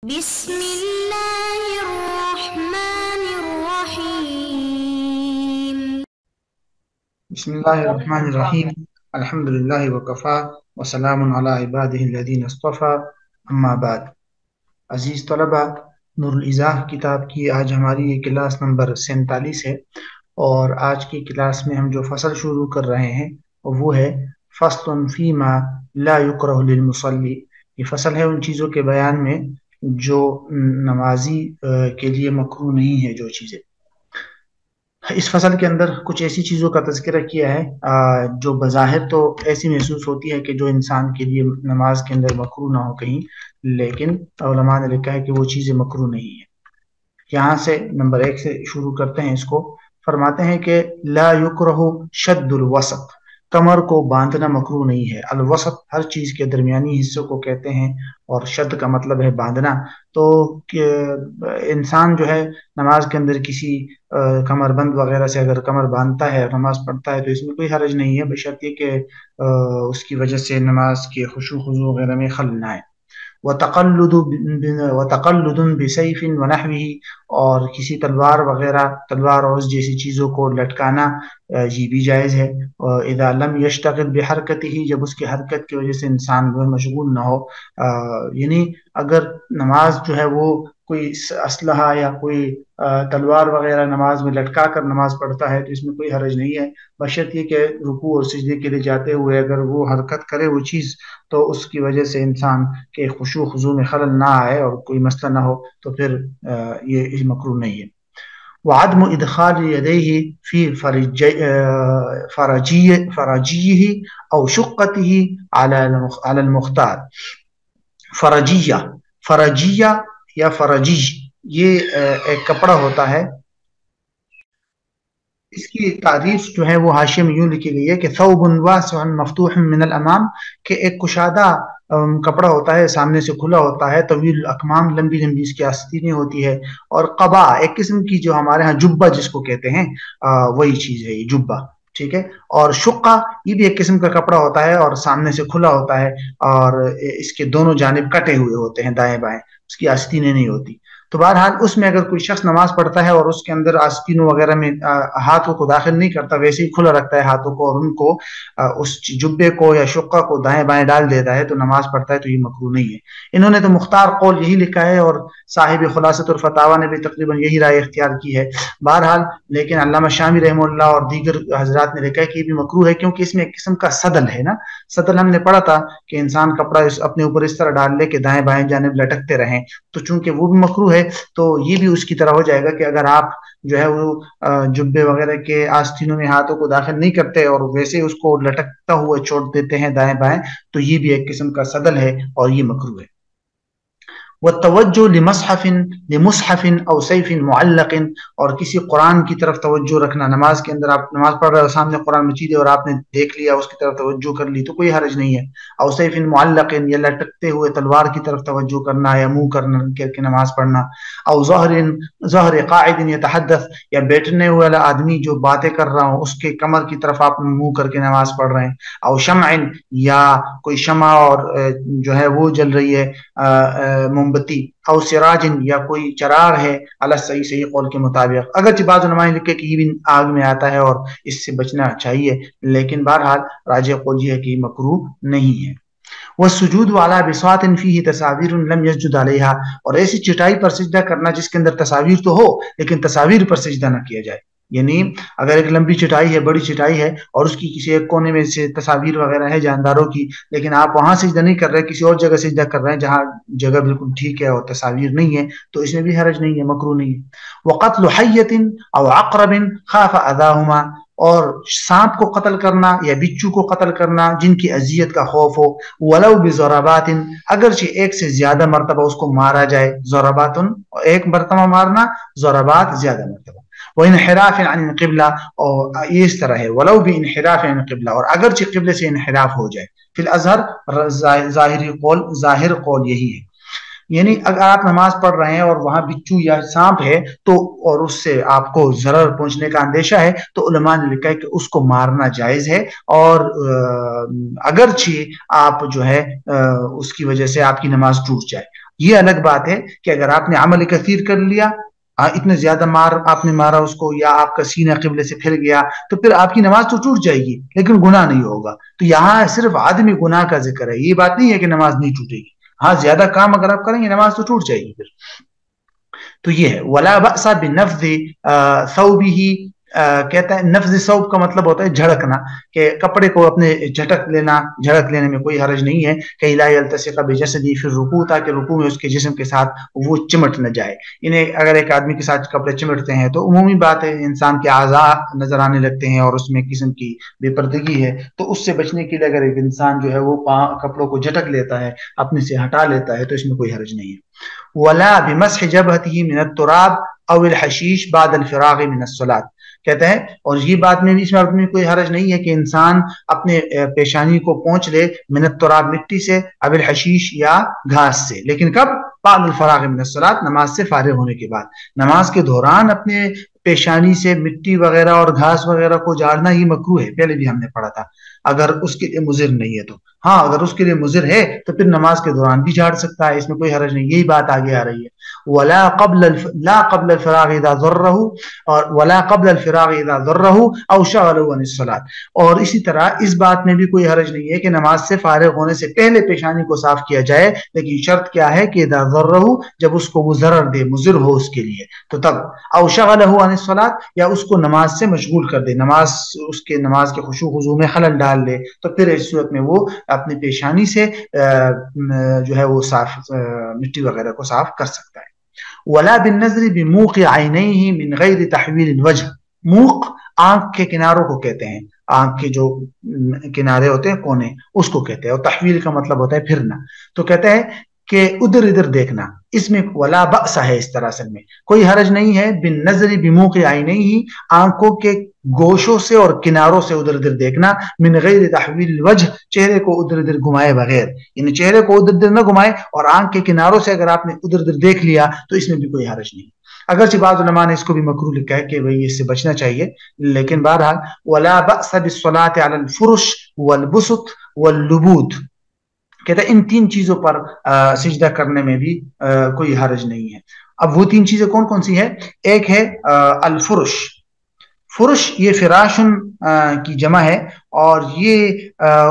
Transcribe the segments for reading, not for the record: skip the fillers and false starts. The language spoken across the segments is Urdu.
بسم الله الرحمن الرحيم. بسم الله الرحمن الرحیم الحمد للہ وکفا وسلام علی عباده الذین اصطفى اما بعد. عزیز طلبہ، نور الایضاح کتاب کی آج ہماری یہ کلاس نمبر 47 ہے، اور آج کی کلاس میں ہم جو فصل شروع کر رہے ہیں وہ ہے فصل فیما لا یکرہ للمصلی. یہ فصل ہے ان چیزوں کے بیان میں جو نمازی کے لیے مکروہ نہیں ہے. جو چیزیں اس فصل کے اندر کچھ ایسی چیزوں کا تذکرہ کیا ہے جو بظاہر تو ایسی محسوس ہوتی ہے کہ جو انسان کے لیے نماز کے اندر مکروہ نہ ہو کہیں، لیکن علماء نے لکھا ہے کہ وہ چیزیں مکروہ نہیں ہیں. یہاں سے نمبر 1 سے شروع کرتے ہیں. اس کو فرماتے ہیں کہ لا یکرہ شد الوسط، کمر کو باندھنا مکروہ نہیں ہے. الوسط ہر چیز کے درمیانی حصے کو کہتے ہیں، اور شد کا مطلب ہے باندھنا. تو انسان جو ہے نماز کے اندر کسی کمر بند وغیرہ سے اگر کمر باندھتا ہے اور نماز پڑھتا ہے تو اس میں کوئی حرج نہیں ہے، بشرط یہ کہ اس کی وجہ سے نماز کے خشوع خضوع وغیرہ میں خلل نہ آئے. وتقلد بسیف ونحوه، اور کسی تلوار وغیرہ، تلوار اور جیسی چیزوں کو لٹکانا یہ بھی جائز ہے. اذا لم یشتغل بحرکته، جب اس کی حرکت کی وجہ سے انسان وہ مشغول نہ ہو. یعنی اگر نماز جو ہے وہ کوئی اسلحہ یا کوئی تلوار وغیرہ نماز میں لٹکا کر نماز پڑھتا ہے تو اس میں کوئی حرج نہیں ہے، بشرط یہ کہ رکوع اور سجدے کے لیے جاتے ہوئے اگر وہ حرکت کرے وہ چیز تو اس کی وجہ سے انسان کے خشوع خضوع میں خلل نہ آئے اور کوئی مسئلہ نہ ہو تو پھر یہ مکروہ نہیں ہے. وعدم ادخال یدیہ فی فرجیہ او شقته علی المختار. فرجیہ یا فرجی یہ ایک کپڑا ہوتا ہے. اس کی تعریف جو ہے وہ حاشیے میں یوں لکھی گئی ہے کہ ثوب واسع مفتوح من الامام، کہ ایک کشادہ کپڑا ہوتا ہے، سامنے سے کھلا ہوتا ہے، طویل الاکمام، لمبی لمبی اس کی آستینیں ہوتی ہے. اور قبا ایک قسم کی جو ہمارے ہاں جبہ جس کو کہتے ہیں وہی چیز ہے یہ جبہ، ٹھیک ہے. اور شقہ یہ بھی ایک قسم کا کپڑا ہوتا ہے اور سامنے سے کھلا ہوتا ہے اور اس کے دونوں جانب کٹے ہوئے ہوتے ہیں دائیں بائیں، اس کی آستینیں نہیں ہوتی. تو بہرحال اس میں اگر کوئی شخص نماز پڑھتا ہے اور اس کے اندر آستینوں وغیرہ میں ہاتھوں کو داخل نہیں کرتا، ویسے ہی کھلا رکھتا ہے ہاتھوں کو اور ان کو اس جبے کو یا شقہ کو دائیں بائیں ڈال دیتا ہے تو نماز پڑھتا ہے تو یہ مکروہ نہیں ہے. انہوں نے تو مختار قول یہی لکھا ہے اور صاحب خلاصۃ الفتاوی نے بھی تقریباً یہی رائے اختیار کی ہے. بہرحال لیکن علامہ شامی رحمہ اللہ اور دیگر حضرات نے لکھا ہے کہ یہ بھی مکروہ ہے، کیونکہ اس میں ایک قسم کا سدل ہے نا. سدل ہم نے پڑھا تھا کہ انسان کپڑا اپنے اوپر اس طرح ڈال لے کہ دائیں بائیں جانب لٹکتے رہیں، تو چونکہ وہ بھی مکروہ ہے تو یہ بھی اس کی طرح ہو جائے گا کہ اگر آپ جو ہے وہ جبے وغیرہ کے آستینوں میں ہاتھوں کو داخل نہیں کرتے اور ویسے اس کو لٹکتا ہوا چھوڑ دیتے ہیں دائیں بائیں تو یہ بھی ایک قسم کا سدل ہے اور یہ مکروہ ہے. والتوجہ لمصحف او سیف معلق، اور کسی قرآن کی طرف توجہ رکھنا. نماز کے اندر آپ نماز پڑھ رہے ہو، سامنے قرآن مجید ہے اور آپ نے دیکھ لیا اس کی طرف توجہ کر لی تو کوئی حرج نہیں ہے. او سیف معلق، یا لٹکتے ہوئے تلوار کی طرف توجہ کرنا یا منہ کرنا کر کے نماز پڑھنا. او ظہر قاعد یتحدث، یا بیٹھنے والا آدمی جو باتیں کر رہا ہوں اس کے کمر کی طرف آپ منہ کر کے نماز پڑھ رہے ہیں. او شمع، یا کوئی شمع اور جو ہے وہ جل رہی ہے موم بتی. او سراج، یا کوئی چراغ ہے علی صحیح قول کے مطابق. اگرچہ بعض علماء نے لکھے کہ یہ بھی آگ میں آتا ہے اور اس سے بچنا چاہیے، لیکن بہرحال راجح قول یہ ہے کہ یہ مکروہ نہیں ہے. والسجود علی بساط فیہ تصاویر لم یسجد علیہا، اور ایسی چٹائی پر سجدہ کرنا جس کے اندر تصاویر تو ہو لیکن تصاویر پر سجدہ نہ کیا جائے. یعنی اگر ایک لمبی چٹائی ہے، بڑی چٹائی ہے اور اس کی کسی ایک کونے میں سے تصاویر وغیرہ ہے جانداروں کی، لیکن آپ وہاں سجدہ نہیں کر رہے، کسی اور جگہ سجدہ کر رہے ہیں جہاں جگہ بالکل ٹھیک ہے اور تصاویر نہیں ہے تو اس میں بھی حرج نہیں ہے، مکروہ نہیں ہے. وقتل حیۃ او عقرب خاف اذاہما، اور سانپ کو قتل کرنا یا بچو کو قتل کرنا جن کی اذیت کا خوف ہو. ولو بضربات، اگرچہ ایک سے زیادہ مرتبہ اس کو مارا جائے. ضربات ایک مرتبہ مارنا، ضربات زیادہ مرتبہ. وانحراف عن القبلہ، اور یہ اس طرح ہے ولو بانحراف عن القبلہ، اور اگرچہ قبلے سے انحراف ہو جائے. فی الاظہر، ظاہر قول یہی ہے. یعنی اگر آپ نماز پڑھ رہے ہیں اور وہاں بچو یا سانپ ہے تو اور اس سے آپ کو ضرر پہنچنے کا اندیشہ ہے تو علماء نے لکھا ہے کہ اس کو مارنا جائز ہے، اور اگرچہ آپ جو ہے اس کی وجہ سے آپ کی نماز ٹوٹ جائے. یہ الگ بات ہے کہ اگر آپ نے عمل کثیر کر لیا، اتنے زیادہ آپ نے مارا اس کو، یا آپ کا سینہ قبلے سے پھر گیا، تو پھر آپ کی نماز تو ٹوٹ جائے گی لیکن گناہ نہیں ہوگا. تو یہاں صرف عدم گناہ کا ذکر ہے، یہ بات نہیں ہے کہ نماز نہیں ٹوٹے گی. ہاں زیادہ کام اگر آپ کریں گے نماز تو ٹوٹ جائے گی پھر. تو یہ ہے ولا بأس بنفذ ثوبه. کہتا ہے نفذ ثوب کا مطلب ہوتا ہے جھڑکنا، کہ کپڑے کو اپنے جھٹک لینے میں کوئی حرج نہیں ہے. کہ لا يلتصق بجسدی فی الرکوع، تاکہ رکوع میں اس کے جسم کے ساتھ وہ چمٹ نہ جائے. انہیں اگر ایک آدمی کے ساتھ کپڑے چمٹتے ہیں تو عمومی بات ہے انسان کے اعضاء نظر آنے لگتے ہیں اور اس میں قسم کی بے پردگی ہے. تو اس سے بچنے کے لیے اگر ایک انسان جو ہے وہ کپڑوں کو جھٹک لیتا ہے، اپنے سے ہٹا لیتا ہے، تو اس میں کوئی حرج نہیں ہے. ولا بمسح جبهته من التراب او الحشیش بعد الفراغ من الصلاۃ. کہتے ہیں اور یہ بات میں بھی اس میں کوئی حرج نہیں ہے کہ انسان اپنے پیشانی کو پونچھ لے من التراب مٹی سے، او الحشیش یا گھاس سے، لیکن کب؟ بعد الفراغ من الصلاۃ، نماز سے فارغ ہونے کے بعد. نماز کے دوران اپنے پیشانی سے مٹی وغیرہ اور گھاس وغیرہ کو جھاڑنا یہ مکروہ ہے، پہلے بھی ہم نے پڑھا تھا، اگر اس کے لیے مضر نہیں ہے تو. ہاں اگر اس کے لیے مضر ہے تو پھر نماز کے دوران بھی جھاڑ سکتا ہے، اس میں کوئی حرج نہیں. یہی بات آگے آ رہی ہے. ولا قبل الفراغ اذا ضره، اور ولا قبل الفراغ اذا ضره او شغله عن الصلاۃ. اور اسی طرح اس بات میں بھی کوئی حرج نہیں ہے کہ نماز سے فارغ ہونے سے پہلے پیشانی کو صاف کیا جائے، لیکن شرط کیا ہے کہ اذا ضره، جب اس کو وہ ضرر دے، مضر ہو اس کے لیے، تو تب. او شغله عن الصلاۃ، یا اس کو نماز سے مشغول کر دے، اس کے نماز کے خشوع خضوع میں خلل ڈال دے، تو پھر اس صورت میں وہ اپنی پیشانی سے جو ہے وہ صاف مٹی وغیرہ کو صاف کر سکتا ہے. ولا بالنظر بموق عینیہ من غیر تحویل الوجہ. موق آنکھ کے کناروں کو کہتے ہیں، آنکھ کے جو کنارے ہوتے ہیں کونے، اس کو کہتے ہیں. اور تحویل کا مطلب ہوتا ہے پھرنا. تو کہتے ہیں کہ ادھر ادھر دیکھنا، اس میں ولا بأس ہے، اس طرح سے میں کوئی حرج نہیں ہے. بالنظر بموق عینیہ، آنکھوں کے گوشوں سے اور کناروں سے ادھر ادھر دیکھنا. من غیر تحویل الوجہ، چہرے کو ادھر ادھر گھمائے بغیر، یعنی چہرے کو ادھر ادھر نہ گھمائے، اور آنکھ کے کناروں سے اگر آپ نے ادھر ادھر دیکھ لیا تو اس میں بھی کوئی حرج نہیں. اگرچہ بعض علماء نے اس کو بھی مکروہ لکھا ہے کہ بھئی اس سے بچنا چاہیے، لیکن بہرحال ولا بأس بالصلاۃ علی الفرش والبسط واللبود. کہتا ہے ان تین چیزوں پر سجدہ کرنے میں بھی کوئی حرج نہیں ہے. اب وہ تین چیزیں کون کون سی ہیں؟ ایک ہے الفرش. فرش یہ فراشن کی جمع ہے، اور یہ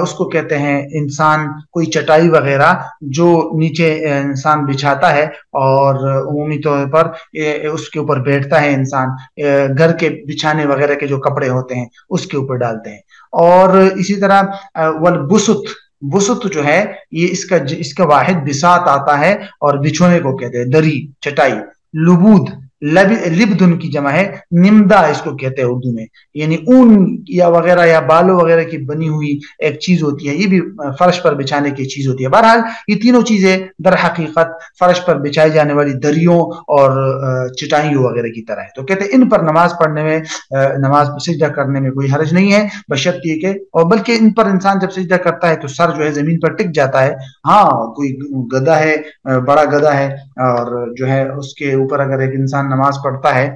اس کو کہتے ہیں انسان کوئی چٹائی وغیرہ جو نیچے انسان بچھاتا ہے اور عمومی طور پر اس کے اوپر بیٹھتا ہے انسان، گھر کے بچھانے وغیرہ کے جو کپڑے ہوتے ہیں اس کے اوپر ڈالتے ہیں. اور اسی طرح والبسط، بسط جو ہے یہ اس کا واحد بساط آتا ہے، اور بچھونے کو کہتے ہیں دری، چٹائی. لبود، لبدن کی جمع ہے، نمدا اس کو کہتے ہیں اردو میں، یعنی اون یا وغیرہ یا بالوں وغیرہ کی بنی ہوئی ایک چیز ہوتی ہے، یہ بھی فرش پر بچھانے کی چیز ہوتی ہے. بہرحال یہ تینوں چیزیں در حقیقت فرش پر بچھائی جانے والی دریوں اور چٹائیوں وغیرہ کی طرح ہے. تو کہتے ہیں ان پر نماز پڑھنے میں، نماز سجدہ کرنے میں کوئی حرج نہیں ہے، بشرط یہ کہ، اور بلکہ ان پر انسان جب سجدہ کرتا ہے تو سر جو ہے زمین پر ٹک جاتا ہے. ہاں کوئی گدھا ہے، بڑا گدھا ہے، اور جو ہے اس کے اوپر اگر ایک انسان نماز پڑھتا ہے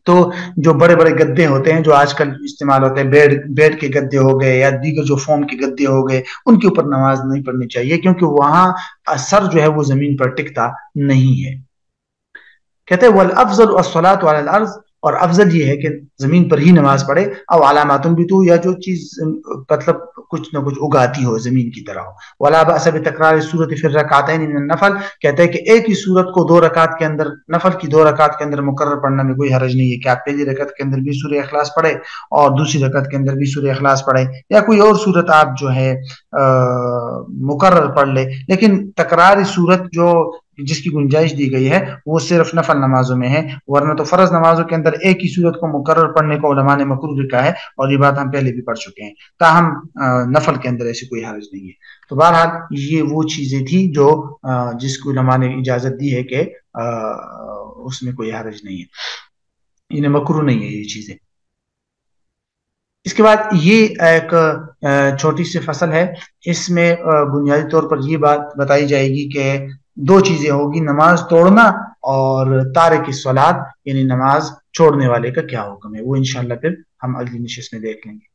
تو جو بڑے بڑے گدے ہوتے ہیں جو آج کل استعمال ہوتے ہیں، بیڈ کے گدے ہو گئے یا دیگر جو فوم کے گدے ہو گئے، ان کے اوپر نماز نہیں پڑھنی چاہیے، کیونکہ وہاں سر جو ہے وہ زمین پر ٹکتا نہیں ہے. کہتے ہیں والافضل الصلاۃ علی الارض، اور افضل یہ ہے کہ زمین پر ہی نماز پڑھے. او علامات بھی، یا جو چیز مطلب کچھ نہ کچھ اگاتی ہو زمین کی طرح ہو. ولا باس بتکرار السورۃ فی الرکعتین من النفل، کہتے ہیں کہ ایک ہی سورت کو دو رکعت کے اندر، نفل کی دو رکعت کے اندر مکرر پڑھنے میں کوئی حرج نہیں ہے، کہ آپ پہلی رکعت کے اندر بھی سورہ اخلاص پڑھے اور دوسری رکعت کے اندر بھی سورہ اخلاص پڑھے، یا کوئی اور سورت آپ جو ہے مکرر پڑھ لے. لیکن تکرار سورت جو جس کی گنجائش دی گئی ہے وہ صرف نفل نمازوں میں ہے، ورنہ تو فرض نمازوں کے اندر ایک ہی سورت کو مکرر پڑھنے کو علماء نے مکروہ لکھا ہے، اور یہ بات ہم پہلے بھی پڑھ چکے ہیں. تاہم نفل کے اندر ایسی کوئی حرج نہیں ہے. تو بہرحال یہ وہ چیزیں تھی جو جس کو علماء نے اجازت دی ہے کہ اس میں کوئی حرج نہیں ہے، انہیں مکروہ نہیں ہے یہ چیزیں. اس کے بعد یہ ایک چھوٹی سی فصل ہے، اس میں بنیادی طور پر یہ بات بتائی جائے گی کہ دو چیزیں ہوگی، نماز توڑنا اور تارک الصلاۃ، یعنی نماز چھوڑنے والے کا کیا حکم ہے. وہ انشاءاللہ پھر ہم اگلی نشست میں دیکھ لیں گے.